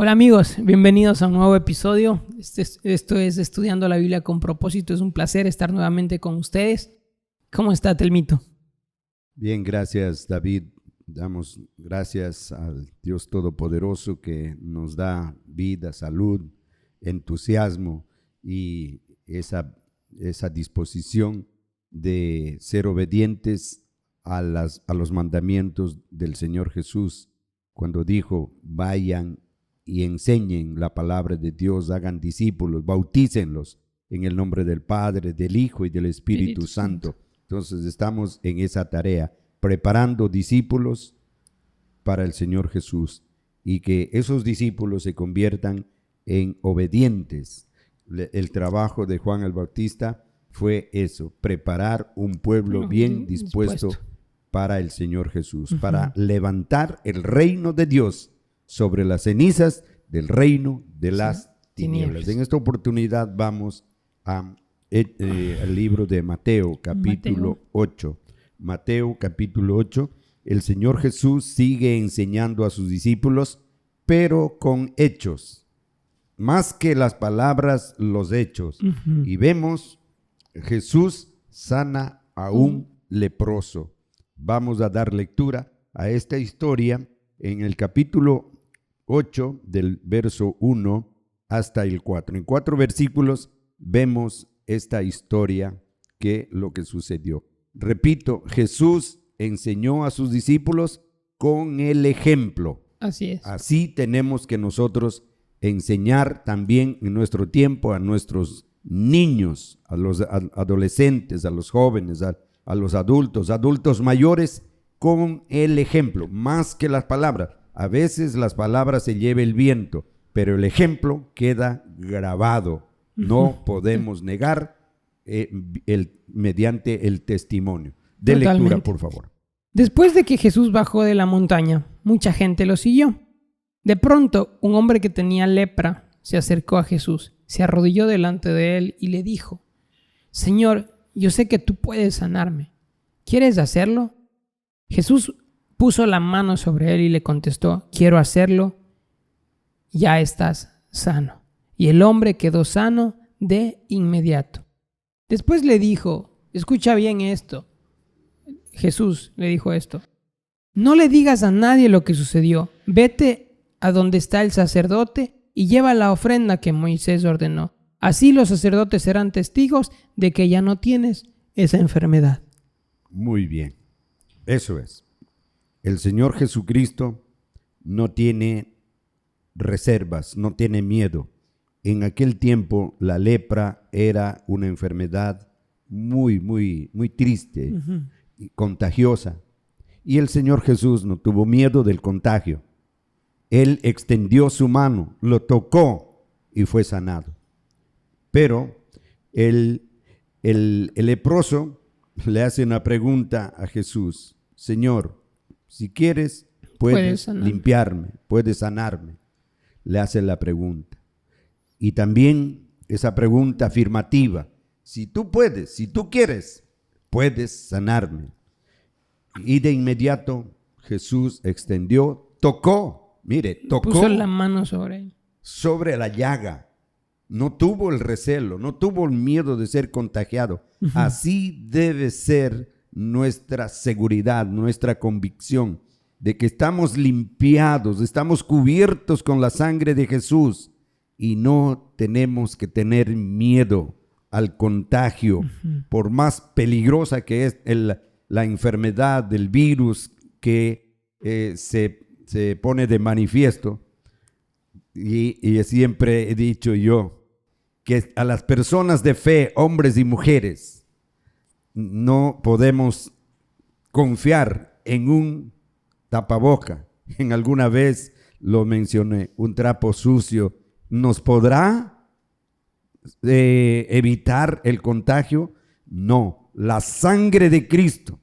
Hola amigos, bienvenidos a un nuevo episodio. Esto es Estudiando la Biblia con Propósito. Es un placer estar nuevamente con ustedes. ¿Cómo está, Telmito? Bien, gracias David. Damos gracias al Dios Todopoderoso que nos da vida, salud, entusiasmo y esa disposición de ser obedientes a los mandamientos del Señor Jesús, cuando dijo: vayan y enseñen la palabra de Dios, hagan discípulos, bautícenlos en el nombre del Padre, del Hijo y del Espíritu Santo. Entonces estamos en esa tarea, preparando discípulos para el Señor Jesús, y que esos discípulos se conviertan en obedientes. El trabajo de Juan el Bautista fue eso, preparar un pueblo bien dispuesto para el Señor Jesús, para levantar el reino de Dios sobre las cenizas del reino de las tinieblas. En esta oportunidad vamos al libro de Mateo, capítulo 8. Mateo, capítulo 8. El Señor Jesús sigue enseñando a sus discípulos, pero con hechos. Más que las palabras, los hechos. Y vemos, Jesús sana a un leproso. Vamos a dar lectura a esta historia en el capítulo 8, del verso 1 hasta el 4. En 4 versículos vemos esta historia, que lo que sucedió. Repito, Jesús enseñó a sus discípulos con el ejemplo. Así es. Así tenemos que nosotros enseñar también en nuestro tiempo a nuestros niños, a los adolescentes, a los jóvenes, a los adultos mayores, con el ejemplo, más que las palabras. A veces las palabras se lleva el viento, pero el ejemplo queda grabado. No podemos negar mediante el testimonio. De lectura, por favor. Después de que Jesús bajó de la montaña, mucha gente lo siguió. De pronto, un hombre que tenía lepra se acercó a Jesús, se arrodilló delante de él y le dijo: Señor, yo sé que tú puedes sanarme. ¿Quieres hacerlo? Jesús puso la mano sobre él y le contestó: quiero hacerlo, ya estás sano. Y el hombre quedó sano de inmediato. Después le dijo, escucha bien esto, Jesús le dijo esto: no le digas a nadie lo que sucedió, vete a donde está el sacerdote y lleva la ofrenda que Moisés ordenó. Así los sacerdotes serán testigos de que ya no tienes esa enfermedad. Muy bien, eso es. El Señor Jesucristo no tiene reservas, no tiene miedo. En aquel tiempo la lepra era una enfermedad muy triste y contagiosa. Y el Señor Jesús no tuvo miedo del contagio. Él extendió su mano, lo tocó y fue sanado. Pero el leproso le hace una pregunta a Jesús: Señor, si quieres, puedes limpiarme, puedes sanarme. Le hace la pregunta. Y también esa pregunta afirmativa: si tú puedes, si tú quieres, puedes sanarme. Y de inmediato Jesús extendió, tocó, puso la mano sobre él, sobre la llaga. No tuvo el recelo, no tuvo el miedo de ser contagiado. Así debe ser nuestra seguridad, nuestra convicción de que estamos limpiados, estamos cubiertos con la sangre de Jesús, y no tenemos que tener miedo al contagio, por más peligrosa que es la enfermedad del virus que se pone de manifiesto. Y siempre he dicho yo que a las personas de fe, hombres y mujeres, no podemos confiar en un tapaboca. En alguna vez lo mencioné, un trapo sucio nos podrá evitar el contagio. No, la sangre de Cristo,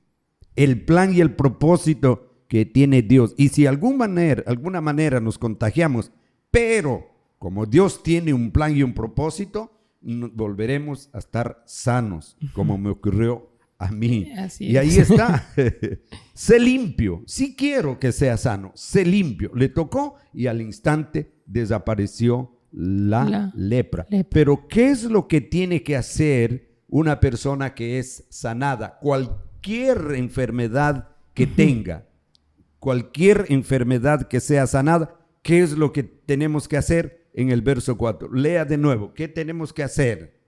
el plan y el propósito que tiene Dios. Y si de alguna manera nos contagiamos, pero como Dios tiene un plan y un propósito, volveremos a estar sanos, como me ocurrió a mí. Y ahí está. Sé limpio. Sí quiero que sea sano. Sé limpio. Le tocó y al instante desapareció la lepra. lepra. Pero ¿qué es lo que tiene que hacer una persona que es sanada? Cualquier enfermedad que tenga, cualquier enfermedad que sea sanada, ¿qué es lo que tenemos que hacer? En el verso 4. Lea de nuevo. ¿Qué tenemos que hacer?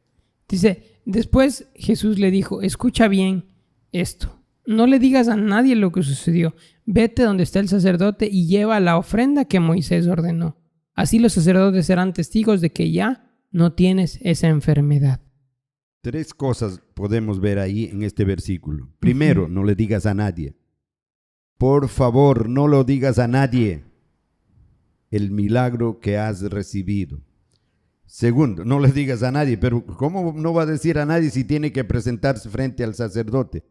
Dice, después Jesús le dijo, escucha bien esto. No le digas a nadie lo que sucedió. Vete donde está el sacerdote y lleva la ofrenda que Moisés ordenó. Así los sacerdotes serán testigos de que ya no tienes esa enfermedad. 3 cosas podemos ver ahí en este versículo. Primero, no le digas a nadie. Por favor, no lo digas a nadie el milagro que has recibido. Segundo, no le digas a nadie, pero ¿cómo no va a decir a nadie si tiene que presentarse frente al sacerdote?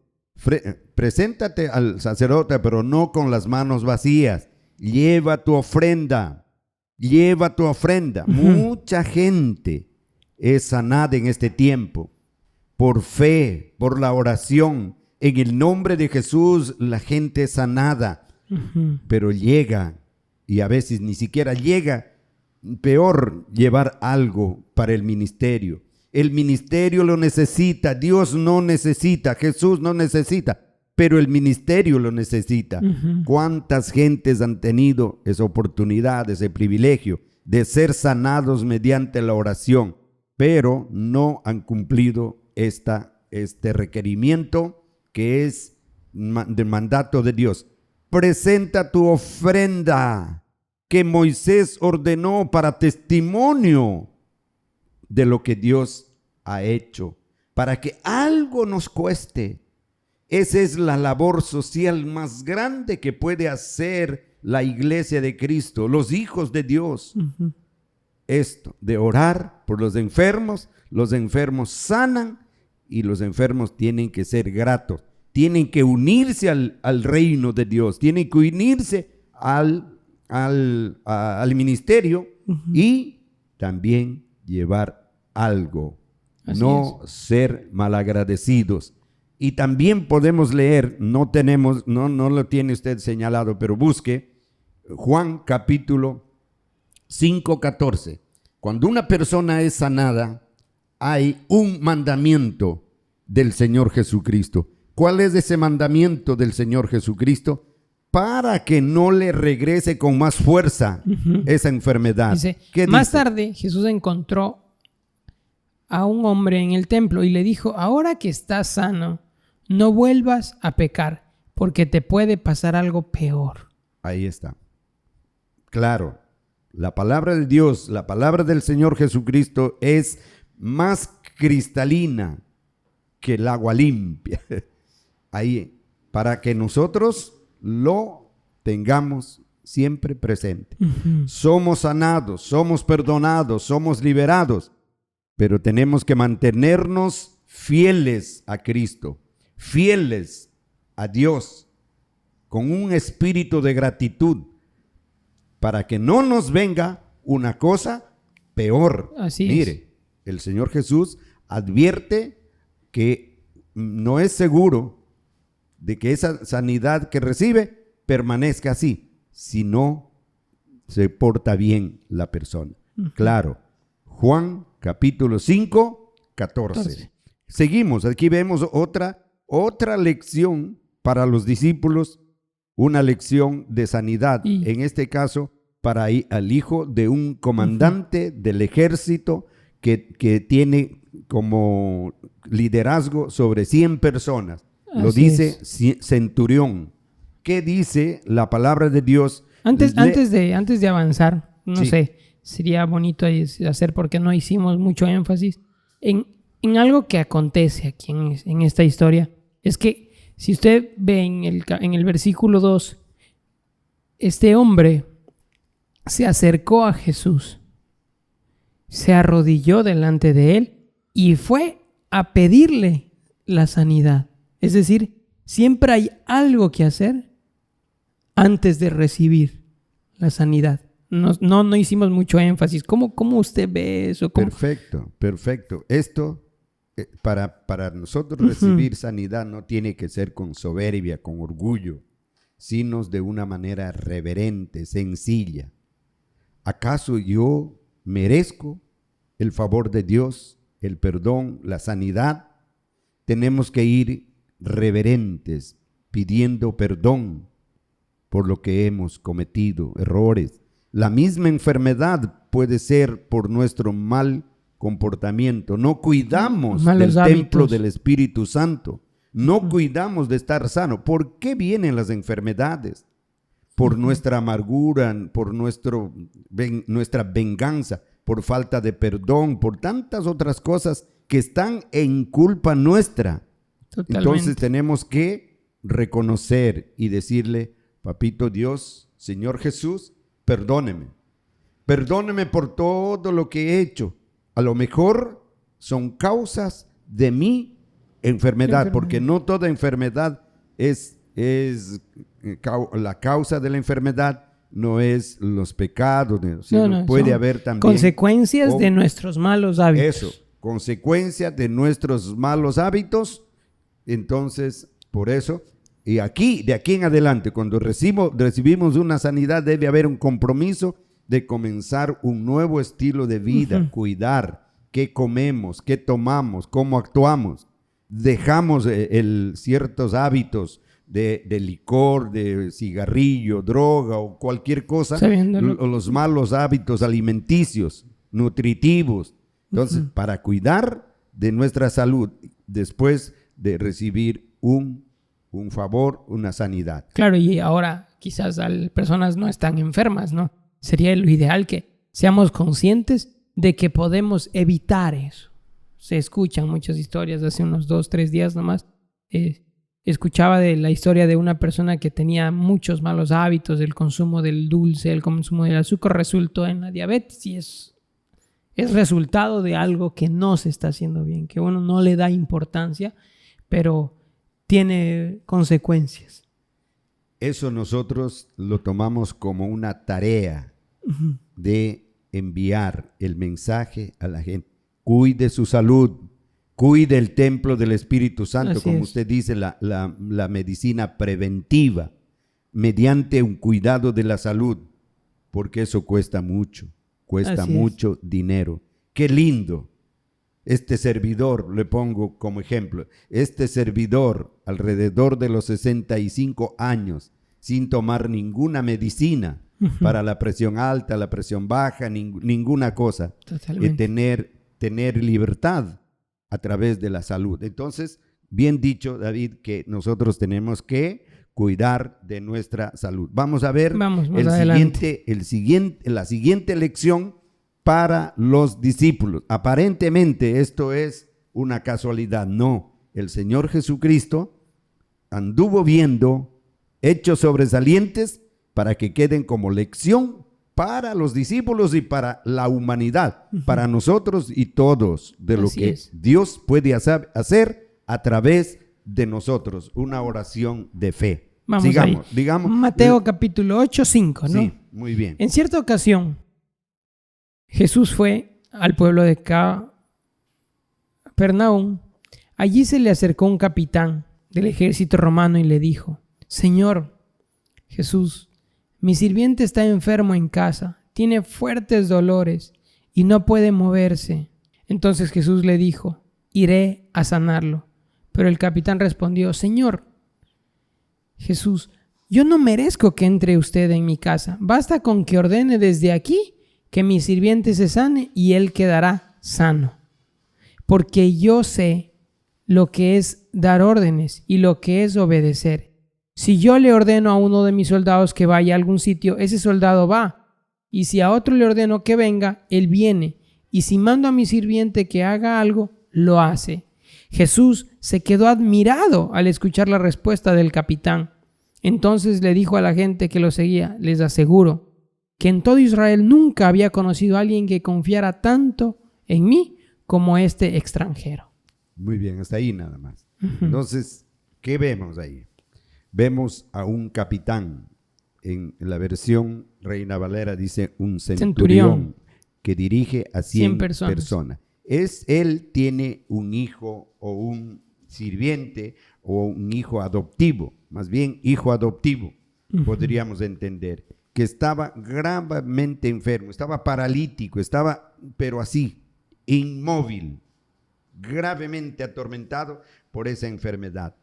Preséntate al sacerdote, pero no con las manos vacías. Lleva tu ofrenda. Lleva tu ofrenda. Mucha gente es sanada en este tiempo por fe, por la oración. En el nombre de Jesús la gente es sanada, pero llega, y a veces ni siquiera llega. Peor, llevar algo para el ministerio. El ministerio lo necesita, Dios no necesita, Jesús no necesita, pero el ministerio lo necesita. ¿Cuántas gentes han tenido esa oportunidad, ese privilegio de ser sanados mediante la oración, pero no han cumplido este requerimiento que es del mandato de Dios? Presenta tu ofrenda que Moisés ordenó para testimonio de lo que Dios ha hecho, para que algo nos cueste. Esa es la labor social más grande que puede hacer la iglesia de Cristo, los hijos de Dios. Esto de orar por los enfermos sanan y los enfermos tienen que ser gratos, tienen que unirse al reino de Dios, tienen que unirse al ministerio y también llevar algo, no ser malagradecidos. Y también podemos leer, no lo tiene usted señalado, pero busque Juan capítulo 5:14. Cuando una persona es sanada, hay un mandamiento del Señor Jesucristo. ¿Cuál es ese mandamiento del Señor Jesucristo? Para que no le regrese con más fuerza esa enfermedad. Dice, más tarde Jesús encontró a un hombre en el templo y le dijo, ahora que estás sano, no vuelvas a pecar, porque te puede pasar algo peor. Ahí está. Claro, la palabra de Dios, la palabra del Señor Jesucristo es más cristalina que el agua limpia. Ahí, para que nosotros lo tengamos siempre presente. Somos sanados, somos perdonados, somos liberados, pero tenemos que mantenernos fieles a Cristo, fieles a Dios, con un espíritu de gratitud, para que no nos venga una cosa peor. Mire, el Señor Jesús advierte que no es seguro de que esa sanidad que recibe permanezca así, si no se porta bien la persona. Claro, Juan capítulo 5:14. Seguimos, aquí vemos otra lección para los discípulos, una lección de sanidad, en este caso para al hijo de un comandante del ejército que tiene como liderazgo sobre 100 personas. Lo dice centurión. ¿Qué dice la palabra de Dios? Antes de avanzar, no sé, sería bonito hacer, porque no hicimos mucho énfasis en algo que acontece aquí en esta historia. Es que si usted ve en el versículo 2, este hombre se acercó a Jesús, se arrodilló delante de él y fue a pedirle la sanidad. Es decir, siempre hay algo que hacer antes de recibir la sanidad. No hicimos mucho énfasis. ¿Cómo usted ve eso? Perfecto. Esto, para nosotros recibir sanidad no tiene que ser con soberbia, con orgullo, sino de una manera reverente, sencilla. ¿acaso yo merezco el favor de Dios, el perdón, la sanidad? Tenemos que ir reverentes, pidiendo perdón por lo que hemos cometido, errores. La misma enfermedad puede ser por nuestro mal comportamiento. No cuidamos Malos del templo hábitos. del Espíritu Santo. No cuidamos de estar sano. ¿Por qué vienen las enfermedades? Por nuestra amargura, por nuestra venganza, por falta de perdón, por tantas otras cosas que están en culpa nuestra. Totalmente. Entonces tenemos que reconocer y decirle: Papito Dios, Señor Jesús, perdóneme. Perdóneme por todo lo que he hecho. A lo mejor son causas de mi enfermedad, porque no toda enfermedad la causa de la enfermedad no es los pecados, sino puede son haber también consecuencias de nuestros malos hábitos. eso, consecuencia de nuestros malos hábitos. Entonces, por eso, y de aquí en adelante, cuando recibimos una sanidad, debe haber un compromiso de comenzar un nuevo estilo de vida, cuidar qué comemos, qué tomamos, cómo actuamos. Dejamos ciertos hábitos de licor, de cigarrillo, droga o cualquier cosa, o los malos hábitos alimenticios, nutritivos. Entonces, para cuidar de nuestra salud, después de recibir un favor, una sanidad. Claro, y ahora quizás personas no están enfermas, ¿no? Sería lo ideal que seamos conscientes de que podemos evitar eso. Se escuchan muchas historias, hace unos 2-3 días nomás. Escuchaba de la historia de una persona que tenía muchos malos hábitos, el consumo del dulce, el consumo del azúcar, resultó en la diabetes, y es resultado de algo que no se está haciendo bien, que uno no le da importancia, pero tiene consecuencias. Eso nosotros lo tomamos como una tarea de enviar el mensaje a la gente. Cuide su salud, cuide el templo del Espíritu Santo, Así como es. usted dice, la medicina preventiva, mediante un cuidado de la salud, porque eso cuesta mucho dinero. Qué lindo. Este servidor, le pongo como ejemplo, este servidor alrededor de los 65 años, sin tomar ninguna medicina para la presión alta, la presión baja, ninguna cosa, tener libertad a través de la salud. Entonces, bien dicho, David, que nosotros tenemos que cuidar de nuestra salud. Vamos a ver la siguiente lección para los discípulos. Aparentemente esto es una casualidad. No, el Señor Jesucristo anduvo viendo hechos sobresalientes para que queden como lección para los discípulos y para la humanidad, para nosotros y todos, de lo que Dios puede hacer a través de nosotros. Una oración de fe. Sigamos, digamos. Mateo capítulo 8, 5, ¿no? Sí, muy bien. En cierta ocasión, Jesús fue al pueblo de Capernaum. Allí se le acercó un capitán del ejército romano y le dijo: Señor Jesús, mi sirviente está enfermo en casa, tiene fuertes dolores y no puede moverse. Entonces Jesús le dijo: iré a sanarlo. Pero el capitán respondió: Señor Jesús, yo no merezco que entre usted en mi casa. Basta con que ordene desde aquí que mi sirviente se sane y él quedará sano. Porque yo sé lo que es dar órdenes y lo que es obedecer. Si yo le ordeno a uno de mis soldados que vaya a algún sitio, ese soldado va. Y si a otro le ordeno que venga, él viene. Y si mando a mi sirviente que haga algo, lo hace. Jesús se quedó admirado al escuchar la respuesta del capitán. Entonces le dijo a la gente que lo seguía: les aseguro que en todo Israel nunca había conocido a alguien que confiara tanto en mí como este extranjero. Muy bien, hasta ahí nada más. Entonces, ¿qué vemos ahí? Vemos a un capitán. En la versión Reina Valera dice un centurión que dirige a 100 personas. Él tiene un hijo o un sirviente o un hijo adoptivo, más bien hijo adoptivo, podríamos entender, que estaba gravemente enfermo, estaba paralítico, estaba, pero así, inmóvil, gravemente atormentado por esa enfermedad.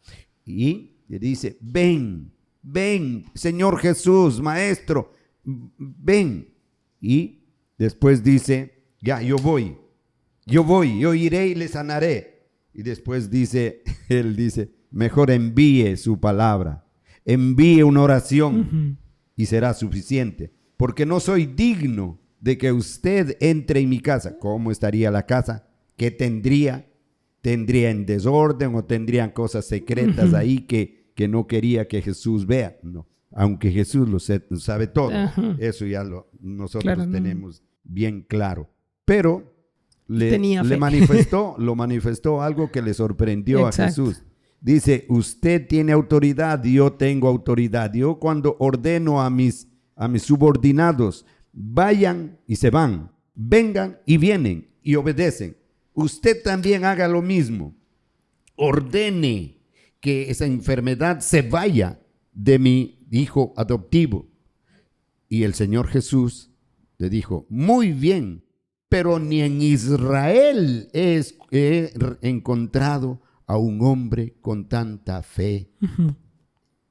Y le dice, ven, ven, Señor Jesús, Maestro, ven. Y después dice, ya, yo voy, yo iré y le sanaré. Y después dice, él dice, mejor envíe su palabra, envíe una oración y será suficiente, porque no soy digno de que usted entre en mi casa. ¿Cómo estaría la casa? ¿Qué tendría? ¿Tendría en desorden o tendrían cosas secretas ahí que no quería que Jesús vea? No, aunque Jesús lo sabe todo, eso ya nosotros tenemos bien claro. Pero le manifestó algo que le sorprendió a Jesús. Dice, usted tiene autoridad, yo tengo autoridad. Yo cuando ordeno a mis subordinados, vayan y se van, vengan y vienen y obedecen. Usted también haga lo mismo. Ordene que esa enfermedad se vaya de mi hijo adoptivo. Y el Señor Jesús le dijo, muy bien, pero ni en Israel he encontrado a un hombre con tanta fe.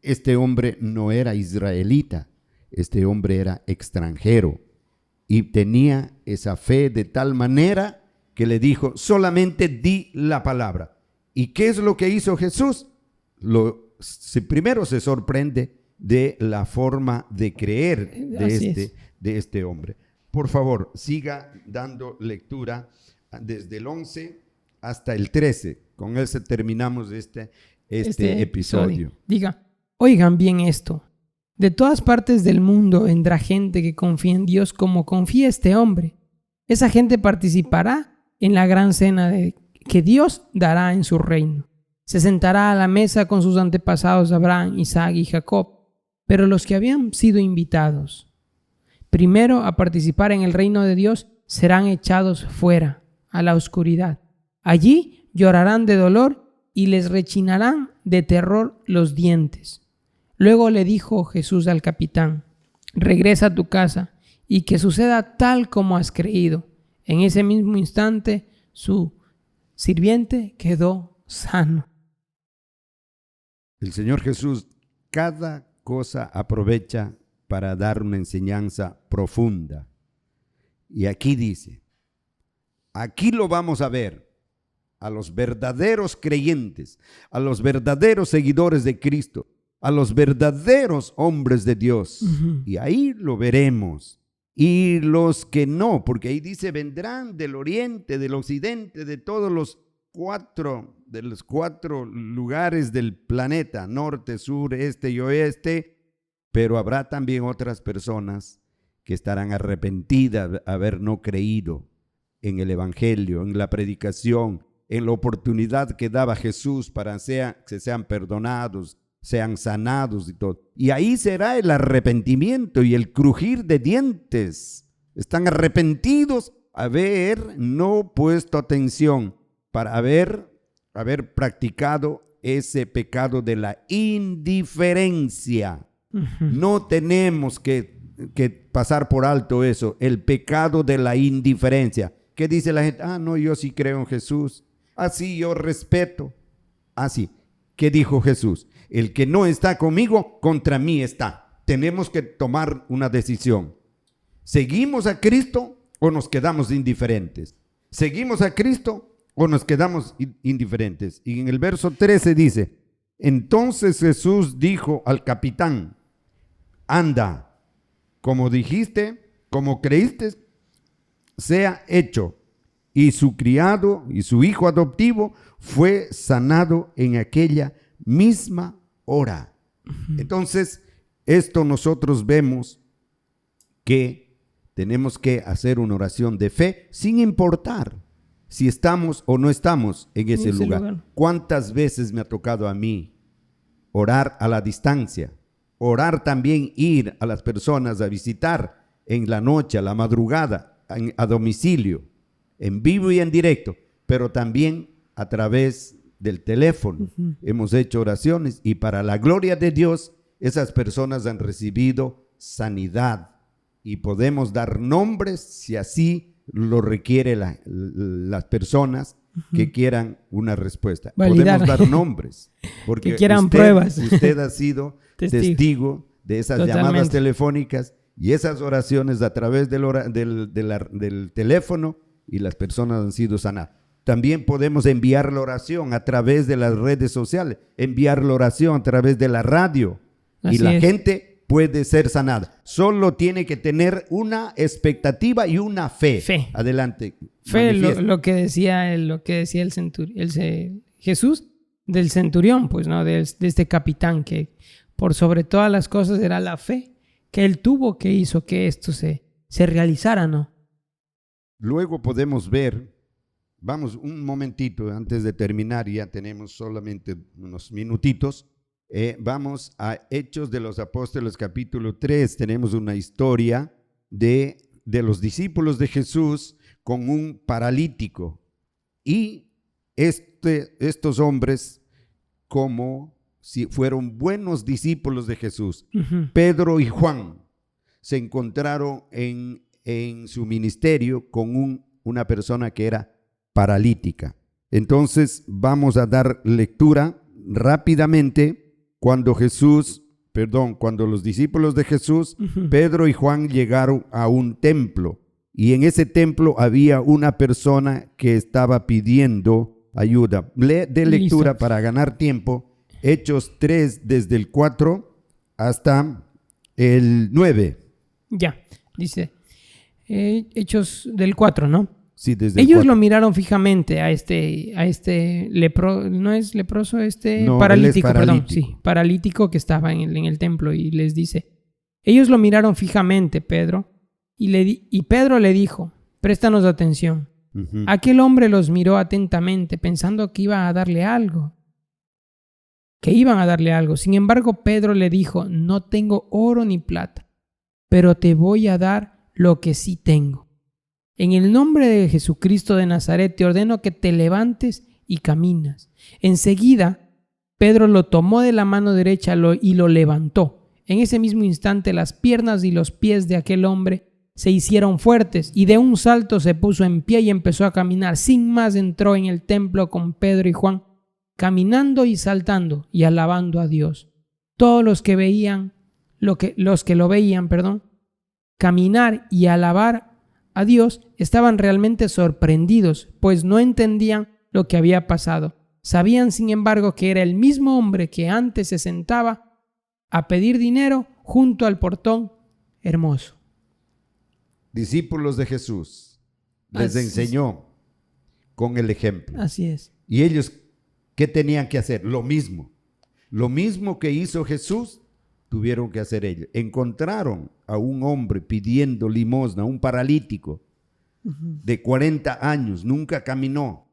Este hombre no era israelita, este hombre era extranjero y tenía esa fe de tal manera que le dijo, solamente di la palabra. ¿Y qué es lo que hizo Jesús? Primero se sorprende de la forma de creer de este hombre. Por favor, siga dando lectura desde el 11 hasta el 13. Con eso terminamos este episodio. Diga, oigan bien esto. De todas partes del mundo vendrá gente que confía en Dios como confía este hombre. Esa gente participará en la gran cena que Dios dará en su reino. Se sentará a la mesa con sus antepasados Abraham, Isaac y Jacob. Pero los que habían sido invitados primero a participar en el reino de Dios serán echados fuera, a la oscuridad. Allí llorarán de dolor y les rechinarán de terror los dientes. Luego le dijo Jesús al capitán, regresa a tu casa y que suceda tal como has creído. En ese mismo instante su sirviente quedó sano. El Señor Jesús cada cosa aprovecha para dar una enseñanza profunda. Y aquí dice, aquí lo vamos a ver, a los verdaderos creyentes, a los verdaderos seguidores de Cristo, a los verdaderos hombres de Dios. Y ahí lo veremos. Y los que no, porque ahí dice, vendrán del oriente, del occidente, de todos los cuatro lugares del planeta, norte, sur, este y oeste, pero habrá también otras personas que estarán arrepentidas de haber no creído en el evangelio, en la predicación, en la oportunidad que daba Jesús para que sean perdonados, sean sanados y todo. Y ahí será el arrepentimiento y el crujir de dientes. Están arrepentidos haber no puesto atención, para haber practicado ese pecado de la indiferencia. No tenemos que pasar por alto eso, el pecado de la indiferencia. ¿Qué dice la gente? No, yo sí creo en Jesús. Sí, yo respeto. Sí. ¿Qué dijo Jesús? El que no está conmigo, contra mí está. Tenemos que tomar una decisión. ¿Seguimos a Cristo o nos quedamos indiferentes? ¿Seguimos a Cristo o nos quedamos indiferentes? Y en el verso 13 dice, entonces Jesús dijo al capitán, anda, como dijiste, como creíste, sea hecho. Y su criado y su hijo adoptivo fue sanado en aquella misma hora. Entonces, esto nosotros vemos que tenemos que hacer una oración de fe sin importar si estamos o no estamos en ese lugar. ¿Cuántas veces me ha tocado a mí orar a la distancia? Orar también, ir a las personas a visitar en la noche, a la madrugada, a domicilio, en vivo y en directo, pero también a través del teléfono. Hemos hecho oraciones y para la gloria de Dios, esas personas han recibido sanidad y podemos dar nombres si así lo requiere las personas que quieran una respuesta. Validar. Podemos dar nombres, porque que quieran pruebas. Usted ha sido testigo de esas Totalmente. llamadas telefónicas y esas oraciones a través del teléfono, y las personas han sido sanadas. También podemos enviar la oración a través de las redes sociales, enviar la oración a través de la radio, y la gente puede ser sanada. Solo tiene que tener una expectativa y una fe. Adelante. Fe, lo que decía Jesús del centurión, pues, ¿no? De este capitán, que por sobre todas las cosas era la fe que él tuvo, que hizo que esto se realizara, ¿no? Luego podemos ver, vamos un momentito antes de terminar, ya tenemos solamente unos minutitos. Vamos a Hechos de los Apóstoles capítulo 3, tenemos una historia de los discípulos de Jesús con un paralítico, y estos hombres, como si fueron buenos discípulos de Jesús, Pedro y Juan, se encontraron en su ministerio con una persona que era paralítica. Entonces vamos a dar lectura rápidamente. Cuando los discípulos de Jesús, Pedro y Juan, llegaron a un templo, y en ese templo había una persona que estaba pidiendo ayuda. De lectura. Listo. Para ganar tiempo, Hechos 3 desde el 4 hasta el 9. Ya, dice Hechos del 4, ¿no? Sí, desde ellos el 4. Lo miraron fijamente a este no es leproso, no, paralítico, paralítico. Perdón, sí, paralítico que estaba en el templo, y les dice, ellos lo miraron fijamente, Pedro, y Pedro le dijo, préstanos atención. Aquel hombre los miró atentamente, pensando que iban a darle algo. Sin embargo, Pedro le dijo, no tengo oro ni plata, pero te voy a dar lo que sí tengo. En el nombre de Jesucristo de Nazaret te ordeno que te levantes y caminas. Enseguida, Pedro lo tomó de la mano derecha y lo levantó. En ese mismo instante, las piernas y los pies de aquel hombre se hicieron fuertes, y de un salto se puso en pie y empezó a caminar. Sin más, entró en el templo con Pedro y Juan, caminando y saltando y alabando a Dios. Todos los que lo veían, caminar y alabar a Dios, estaban realmente sorprendidos, pues no entendían lo que había pasado. Sabían, sin embargo, que era el mismo hombre que antes se sentaba a pedir dinero junto al portón hermoso. Discípulos de Jesús, les enseñó con el ejemplo. Así es. Y ellos, ¿qué tenían que hacer? Lo mismo que hizo Jesús, tuvieron que hacer ellos. Encontraron a un hombre pidiendo limosna, un paralítico de 40 años, nunca caminó,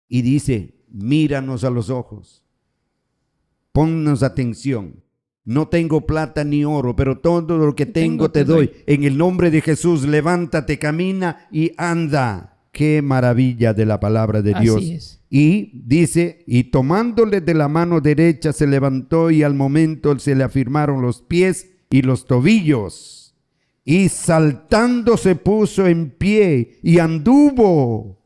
y dice, míranos a los ojos, ponnos atención. No tengo plata ni oro, pero todo lo que tengo te doy. En el nombre de Jesús, levántate, camina y anda. Qué maravilla de la palabra de Dios. Así es. Y dice, y tomándole de la mano derecha se levantó, y al momento se le afirmaron los pies y los tobillos. Y saltando se puso en pie y anduvo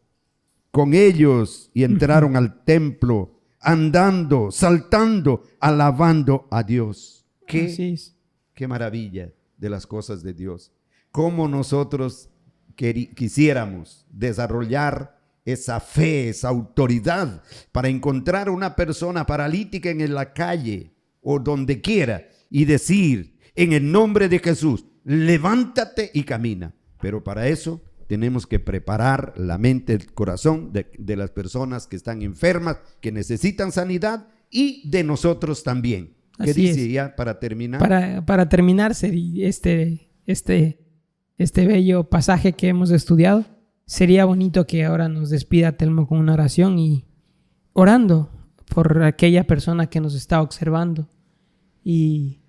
con ellos, y entraron al templo, andando, saltando, alabando a Dios. Qué maravilla de las cosas de Dios. Cómo nosotros quisiéramos desarrollar esa fe, esa autoridad para encontrar una persona paralítica en la calle o donde quiera y decir, en el nombre de Jesús, levántate y camina. Pero para eso tenemos que preparar la mente, el corazón de las personas que están enfermas, que necesitan sanidad, y de nosotros también. ¿Qué Así dice es. ya para terminar? Para terminar, sería este bello pasaje que hemos estudiado, sería bonito que ahora nos despida Telmo con una oración, y orando por aquella persona que nos está observando y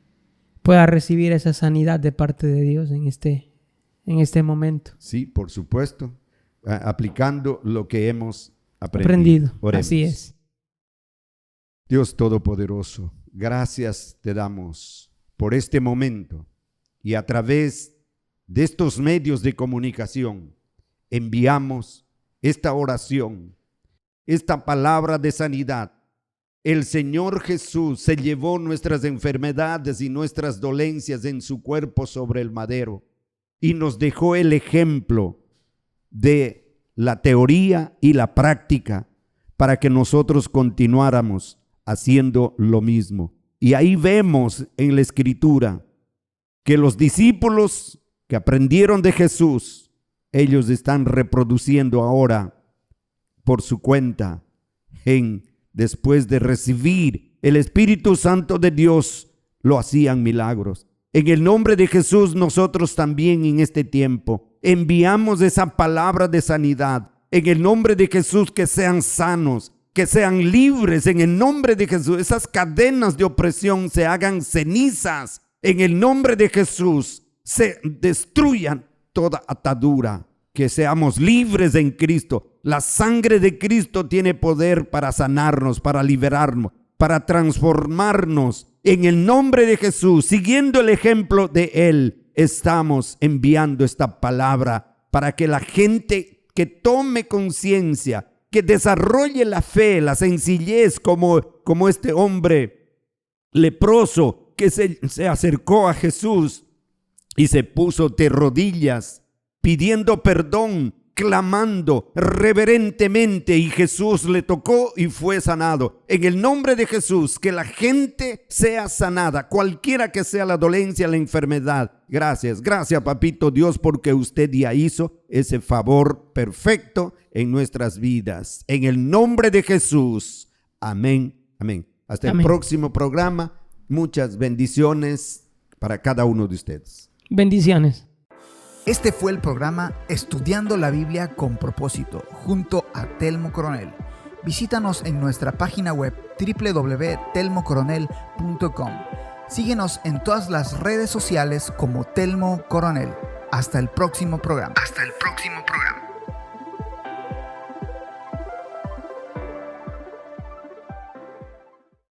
pueda recibir esa sanidad de parte de Dios en este momento. Sí, por supuesto, aplicando lo que hemos aprendido. Oremos. Así es. Dios Todopoderoso, gracias te damos por este momento y a través de estos medios de comunicación enviamos esta oración, esta palabra de sanidad. El Señor Jesús se llevó nuestras enfermedades y nuestras dolencias en su cuerpo sobre el madero y nos dejó el ejemplo de la teoría y la práctica para que nosotros continuáramos haciendo lo mismo. Y ahí vemos en la Escritura que los discípulos que aprendieron de Jesús, ellos están reproduciendo ahora por su cuenta después de recibir el Espíritu Santo de Dios, lo hacían milagros. En el nombre de Jesús, nosotros también en este tiempo enviamos esa palabra de sanidad. En el nombre de Jesús, que sean sanos, que sean libres. En el nombre de Jesús, esas cadenas de opresión se hagan cenizas. En el nombre de Jesús, se destruyan toda atadura. Que seamos libres en Cristo. La sangre de Cristo tiene poder para sanarnos, para liberarnos, para transformarnos. En el nombre de Jesús, siguiendo el ejemplo de Él, estamos enviando esta palabra para que la gente que tome conciencia, que desarrolle la fe, la sencillez, como este hombre leproso que se acercó a Jesús y se puso de rodillas, pidiendo perdón, clamando reverentemente, y Jesús le tocó y fue sanado. En el nombre de Jesús, que la gente sea sanada, cualquiera que sea la dolencia, la enfermedad. Gracias, papito Dios, porque usted ya hizo ese favor perfecto en nuestras vidas. En el nombre de Jesús. Amén, amén. Hasta el próximo programa. Muchas bendiciones para cada uno de ustedes. Bendiciones. Este fue el programa Estudiando la Biblia con Propósito, junto a Telmo Coronel. Visítanos en nuestra página web www.telmocoronel.com. Síguenos en todas las redes sociales como Telmo Coronel. Hasta el próximo programa.